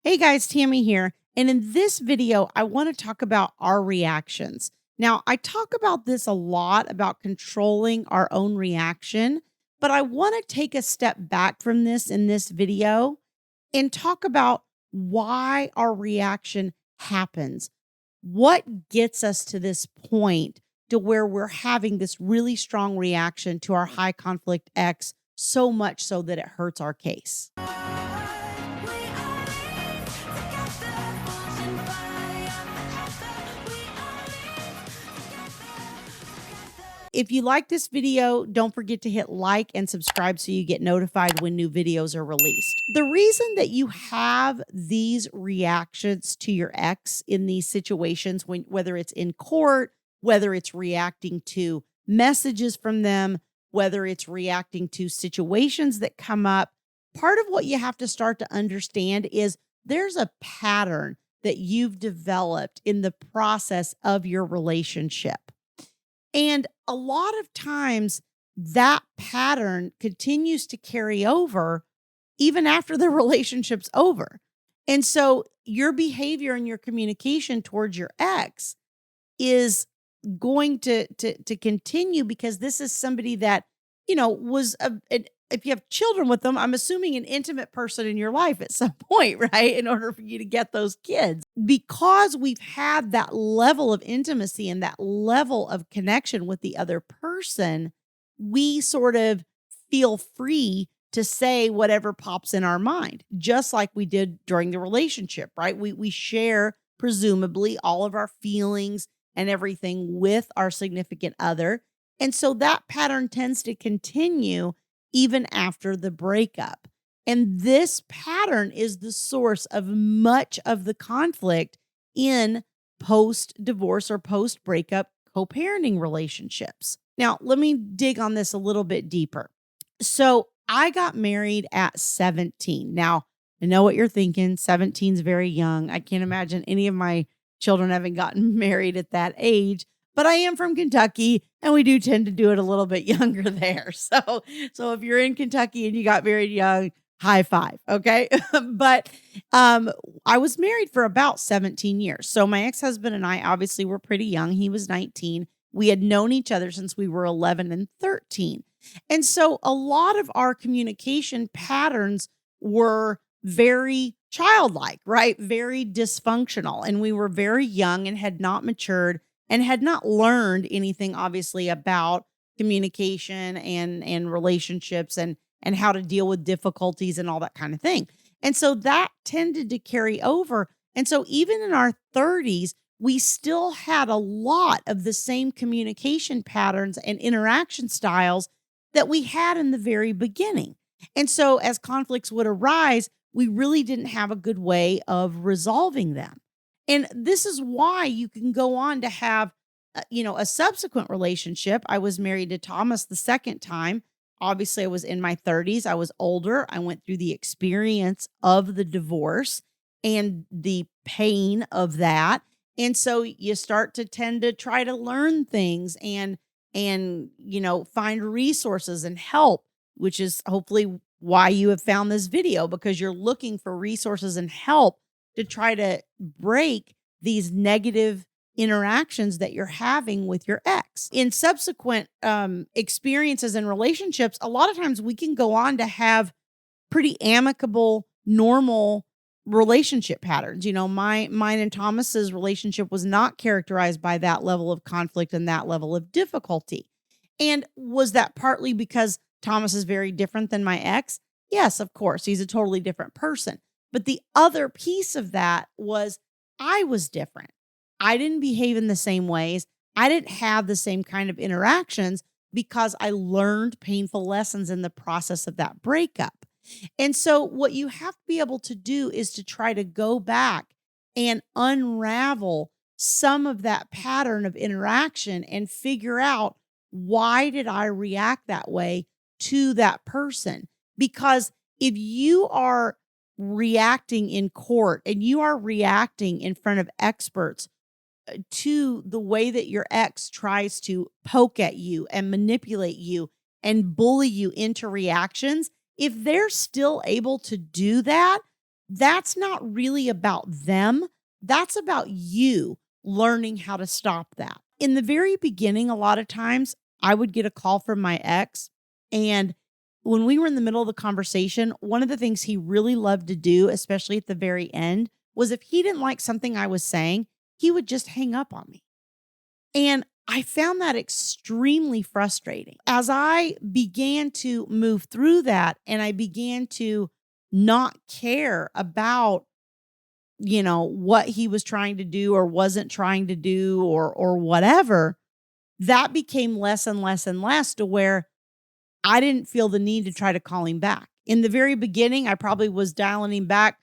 Hey guys, Tammy here. And in this video, I want to talk about our reactions. Now, I talk about this a lot about controlling our own reaction, but I want to take a step back from this in this video and talk about why our reaction happens. What gets us to this point to where we're having this really strong reaction to our high conflict ex, so much so that it hurts our case? If you like this video, don't forget to hit like and subscribe so you get notified when new videos are released. The reason that you have these reactions to your ex in these situations, whether it's in court, whether it's reacting to messages from them, whether it's reacting to situations that come up, part of what you have to start to understand is there's a pattern that you've developed in the process of your relationship. And a lot of times that pattern continues to carry over even after the relationship's over. And so your behavior and your communication towards your ex is going to continue because this is somebody that, was if you have children with them, I'm assuming an intimate person in your life at some point, right? In order for you to get those kids. Because we've had that level of intimacy and that level of connection with the other person, we sort of feel free to say whatever pops in our mind, just like we did during the relationship, right? We share, presumably, all of our feelings and everything with our significant other. And so that pattern tends to continue even after the breakup. And this pattern is the source of much of the conflict in post-divorce or post-breakup co-parenting relationships. Now, let me dig on this a little bit deeper. So I got married at 17. Now, I know what you're thinking. 17 is very young. I can't imagine any of my children having gotten married at that age. But I am from Kentucky, and we do tend to do it a little bit younger there. So if you're in Kentucky and you got married young, high five, okay? But I was married for about 17 years. So my ex-husband and I obviously were pretty young. He was 19. We had known each other since we were 11 and 13. And so a lot of our communication patterns were very childlike, right? Very dysfunctional. And we were very young and had not matured and had not learned anything, obviously, about communication and relationships and how to deal with difficulties and all that kind of thing. And so that tended to carry over. And so even in our 30s, we still had a lot of the same communication patterns and interaction styles that we had in the very beginning. And so as conflicts would arise, we really didn't have a good way of resolving them. And this is why you can go on to have, a subsequent relationship. I was married to Thomas the second time. Obviously, I was in my 30s. I was older. I went through the experience of the divorce and the pain of that. And so you start to tend to try to learn things and find resources and help, which is hopefully why you have found this video, because you're looking for resources and help to try to break these negative interactions that you're having with your ex. In subsequent experiences and relationships, a lot of times we can go on to have pretty amicable, normal relationship patterns. Mine and Thomas's relationship was not characterized by that level of conflict and that level of difficulty. And was that partly because Thomas is very different than my ex? Yes, of course. He's a totally different person. But the other piece of that was I was different. I didn't behave in the same ways. I didn't have the same kind of interactions because I learned painful lessons in the process of that breakup. And so what you have to be able to do is to try to go back and unravel some of that pattern of interaction and figure out, why did I react that way to that person? Because if you are reacting in court and you are reacting in front of experts to the way that your ex tries to poke at you and manipulate you and bully you into reactions, if they're still able to do that, that's not really about them. That's about you learning how to stop that. In the very beginning, a lot of times I would get a call from my ex, and when we were in the middle of the conversation, one of the things he really loved to do, especially at the very end, was if he didn't like something I was saying, he would just hang up on me. And I found that extremely frustrating. As I began to move through that and I began to not care about, what he was trying to do or wasn't trying to do or whatever, that became less and less and less to where I didn't feel the need to try to call him back. In the very beginning, I probably was dialing him back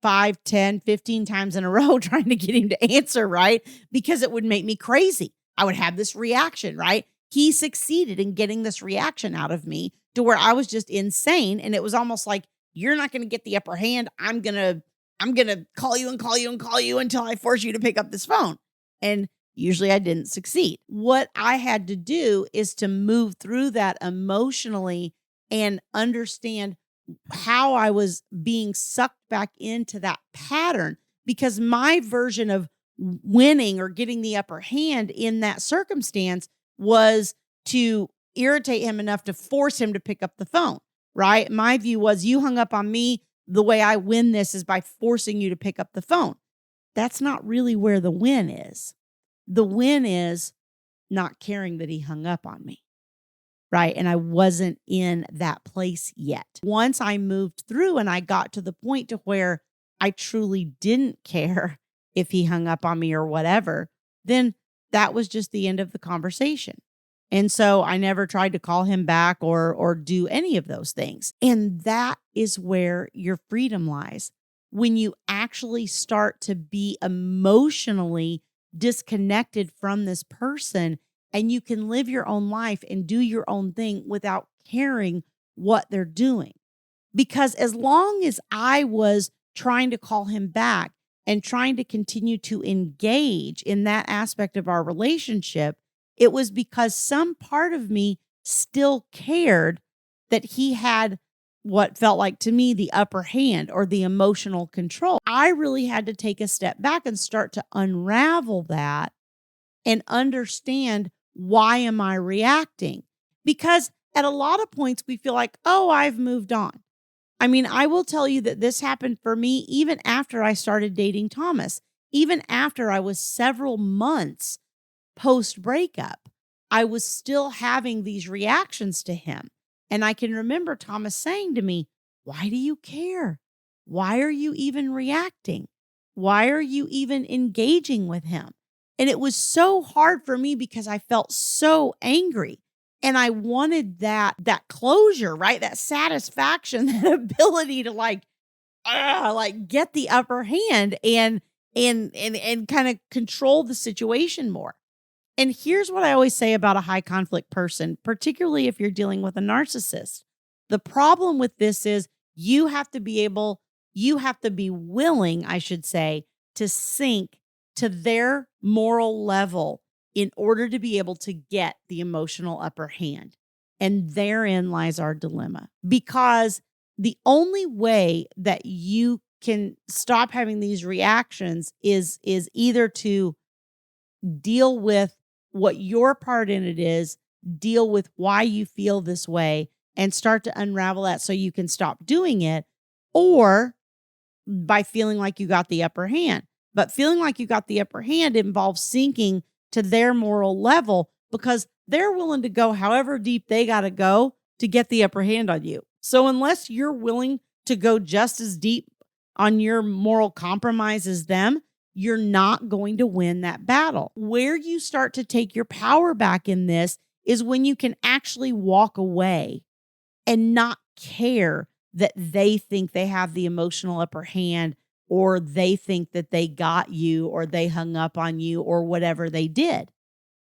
5, 10, 15 times in a row trying to get him to answer, right? Because it would make me crazy. I would have this reaction, right? He succeeded in getting this reaction out of me to where I was just insane. And it was almost like, you're not going to get the upper hand. I'm going to call you and call you and call you until I force you to pick up this phone. And usually I didn't succeed. What I had to do is to move through that emotionally and understand how I was being sucked back into that pattern, because my version of winning or getting the upper hand in that circumstance was to irritate him enough to force him to pick up the phone, right? My view was, you hung up on me. The way I win this is by forcing you to pick up the phone. That's not really where the win is. The win is not caring that he hung up on me, right? And I wasn't in that place yet. Once I moved through and I got to the point to where I truly didn't care if he hung up on me or whatever, then that was just the end of the conversation. And so I never tried to call him back or do any of those things. And that is where your freedom lies. When you actually start to be emotionally disconnected from this person and you can live your own life and do your own thing without caring what they're doing. Because as long as I was trying to call him back and trying to continue to engage in that aspect of our relationship, it was because some part of me still cared that he had what felt like to me the upper hand or the emotional control. I really had to take a step back and start to unravel that and understand, why am I reacting? Because at a lot of points we feel like, oh, I've moved on. I mean, I will tell you that this happened for me even after I started dating Thomas. Even after I was several months post breakup, I was still having these reactions to him. And I can remember Thomas saying to me, why do you care? Why are you even reacting? Why are you even engaging with him? And it was so hard for me because I felt so angry. And I wanted that closure, right? That satisfaction, that ability to like get the upper hand and kind of control the situation more. And here's what I always say about a high conflict person, particularly if you're dealing with a narcissist. The problem with this is you have to be willing, I should say, to sink to their moral level in order to be able to get the emotional upper hand. And therein lies our dilemma. Because the only way that you can stop having these reactions is either to deal with what your part in it is, deal with why you feel this way, and start to unravel that so you can stop doing it, or by feeling like you got the upper hand. But feeling like you got the upper hand involves sinking to their moral level because they're willing to go however deep they got to go to get the upper hand on you. So unless you're willing to go just as deep on your moral compromise as them, you're not going to win that battle. Where you start to take your power back in this is when you can actually walk away and not care that they think they have the emotional upper hand, or they think that they got you, or they hung up on you, or whatever they did.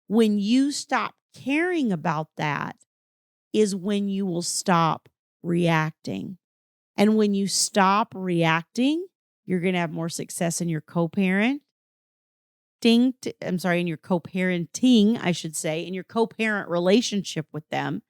When you stop caring about that is when you will stop reacting. And when you stop reacting, you're going to have more success in your co-parenting, in your co-parenting, I should say, in your co-parent relationship with them.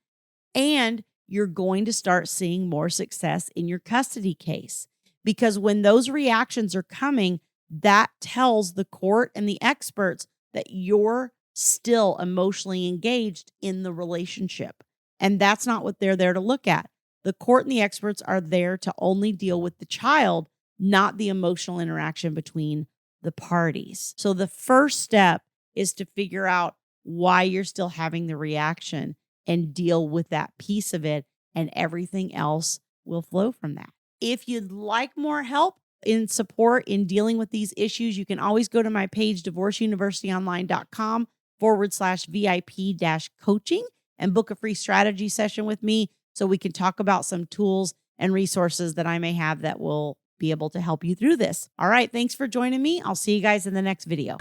And you're going to start seeing more success in your custody case, because when those reactions are coming, that tells the court and the experts that you're still emotionally engaged in the relationship. And that's not what they're there to look at. The court and the experts are there to only deal with the child, not the emotional interaction between the parties. So the first step is to figure out why you're still having the reaction and deal with that piece of it, and everything else will flow from that. If you'd like more help in support in dealing with these issues, you can always go to my page, divorceuniversityonline.com/VIP-coaching, and book a free strategy session with me so we can talk about some tools and resources that I may have that will be able to help you through this. All right. Thanks for joining me. I'll see you guys in the next video.